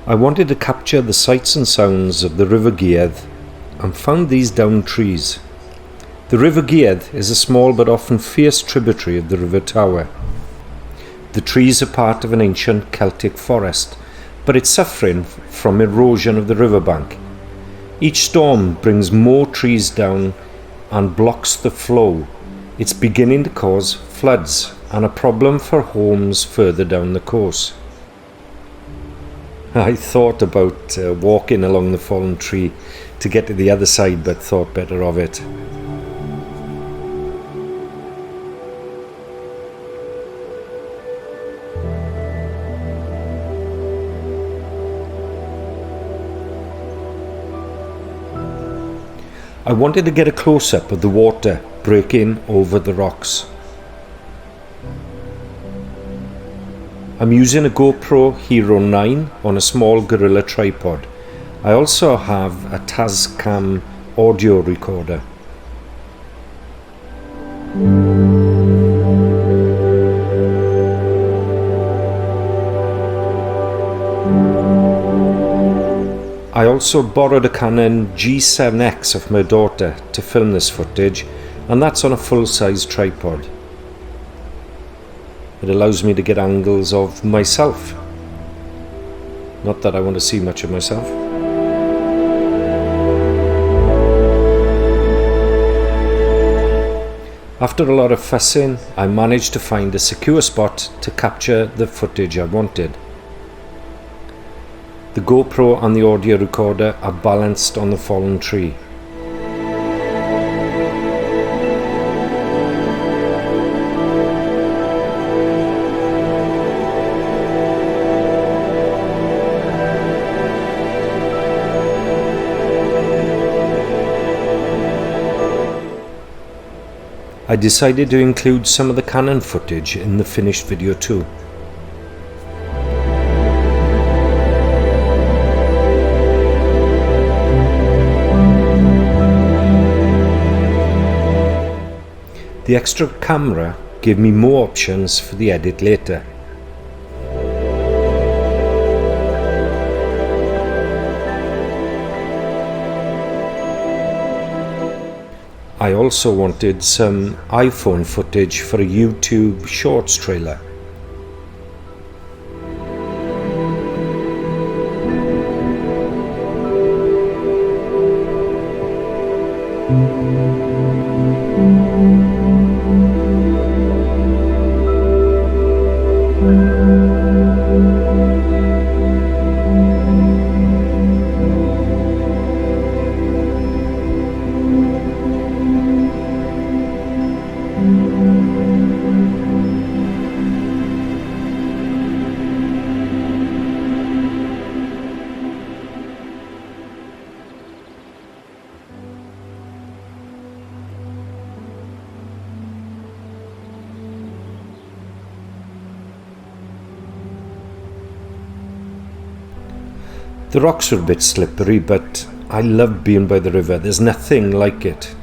I wanted to capture the sights and sounds of the River Giedd and found these downed trees. The River Giedd is a small but often fierce tributary of the River Tawe. The trees are part of an ancient Celtic forest, but it's suffering from erosion of the riverbank. Each storm brings more trees down and blocks the flow. It's beginning to cause floods and a problem for homes further down the coast. I thought about walking along the fallen tree to get to the other side, but thought better of it. I wanted to get a close-up of the water breaking over the rocks. I'm using a GoPro Hero 9 on a small gorilla tripod. I also have a Tascam audio recorder. I also borrowed a Canon G7X of my daughter to film this footage, and that's on a full-size tripod. It allows me to get angles of myself. Not that I want to see much of myself. After a lot of fussing, I managed to find a secure spot to capture the footage I wanted. The GoPro and the audio recorder are balanced on the fallen tree. I decided to include some of the Canon footage in the finished video too. The extra camera gave me more options for the edit later. I also wanted some iPhone footage for a YouTube Shorts trailer. The rocks are a bit slippery, but I love being by the river. There's nothing like it.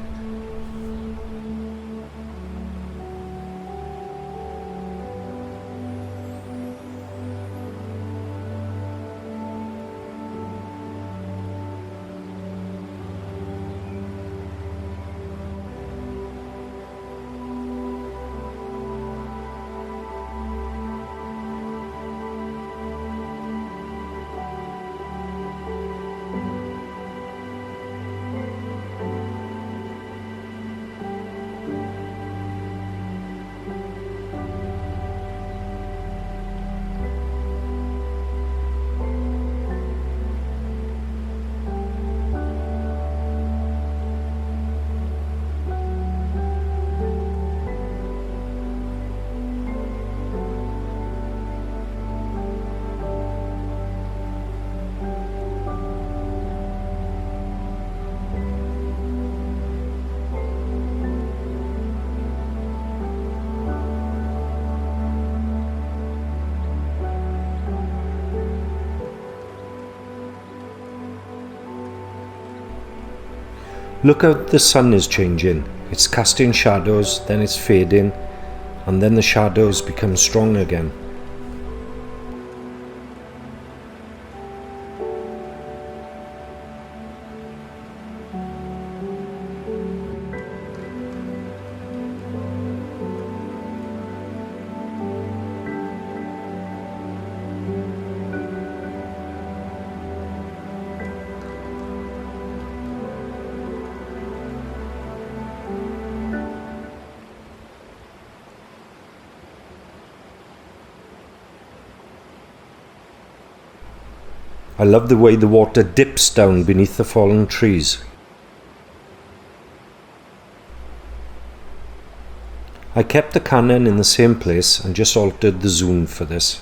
Look how the sun is changing. It's casting shadows, then it's fading, and then the shadows become strong again. I love the way the water dips down beneath the fallen trees. I kept the Canon in the same place and just altered the zoom for this.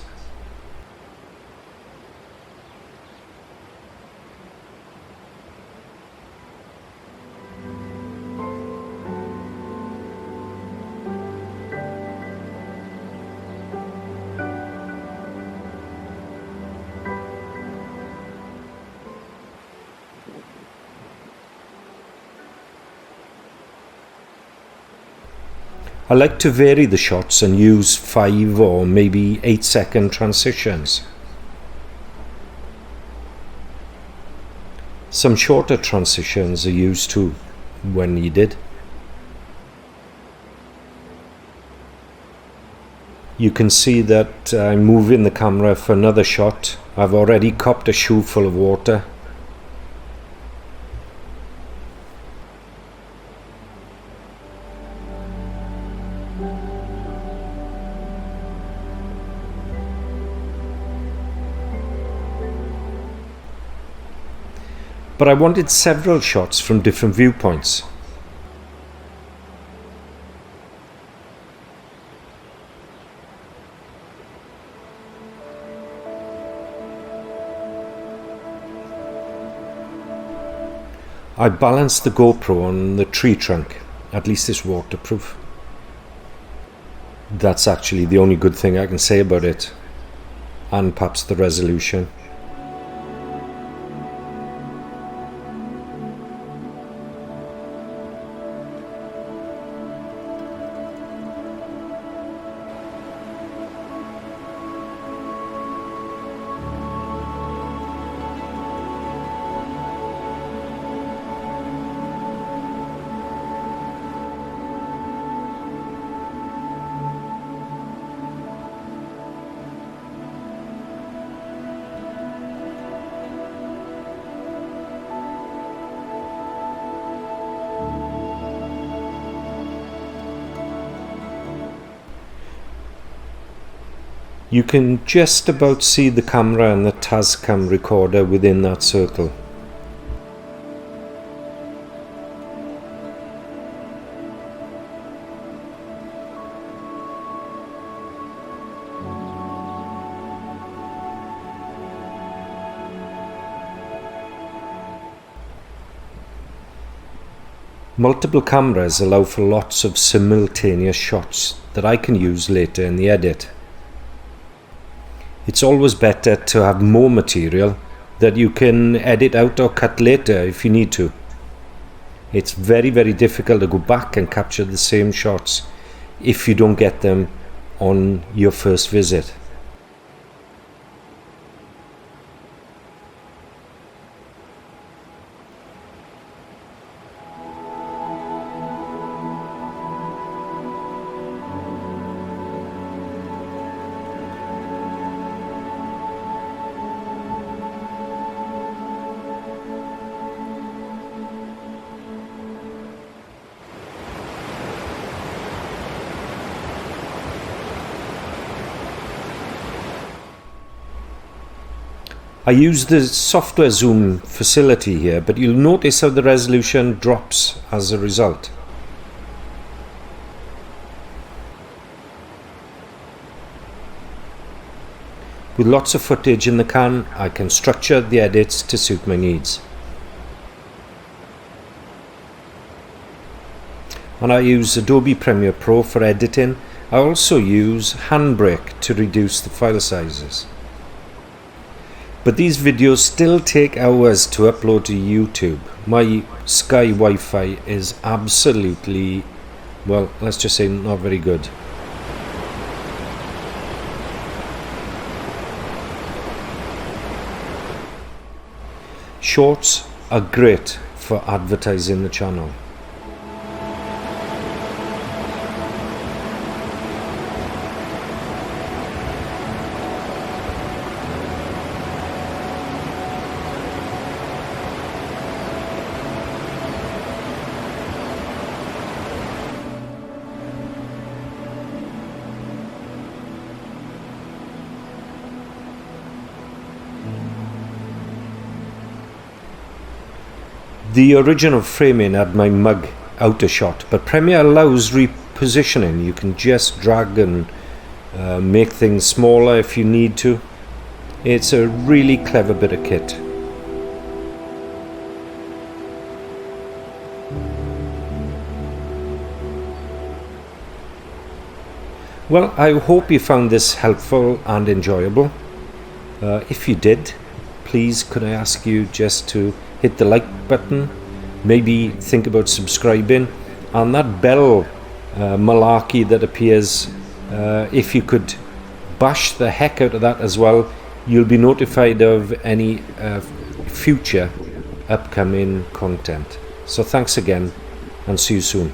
I like to vary the shots and use 5 or maybe 8-second transitions. Some shorter transitions are used too when needed. You can see that I'm moving the camera for another shot. I've already copped a shoe full of water. But I wanted several shots from different viewpoints. I balanced the GoPro on the tree trunk. At least it's waterproof. That's actually the only good thing I can say about it. And perhaps the resolution. You can just about see the camera and the Tascam recorder within that circle. Multiple cameras allow for lots of simultaneous shots that I can use later in the edit. It's always better to have more material that you can edit out or cut later if you need to. It's very, very difficult to go back and capture the same shots if you don't get them on your first visit. I use the software zoom facility here, but you'll notice how the resolution drops as a result. With lots of footage in the can, I can structure the edits to suit my needs. And I use Adobe Premiere Pro for editing. I also use Handbrake to reduce the file sizes. But these videos still take hours to upload to YouTube. My Sky Wi-Fi is absolutely, well, let's just say not very good. Shorts are great for advertising the channel. The original framing had my mug out a shot, but Premiere allows repositioning. You can just drag and make things smaller if you need to. It's a really clever bit of kit. Well, I hope you found this helpful and enjoyable. If you did, please could I ask you just to hit the like button, maybe think about subscribing, and that bell malarkey that appears, if you could bash the heck out of that as well, you'll be notified of any future upcoming content. So thanks again, and see you soon.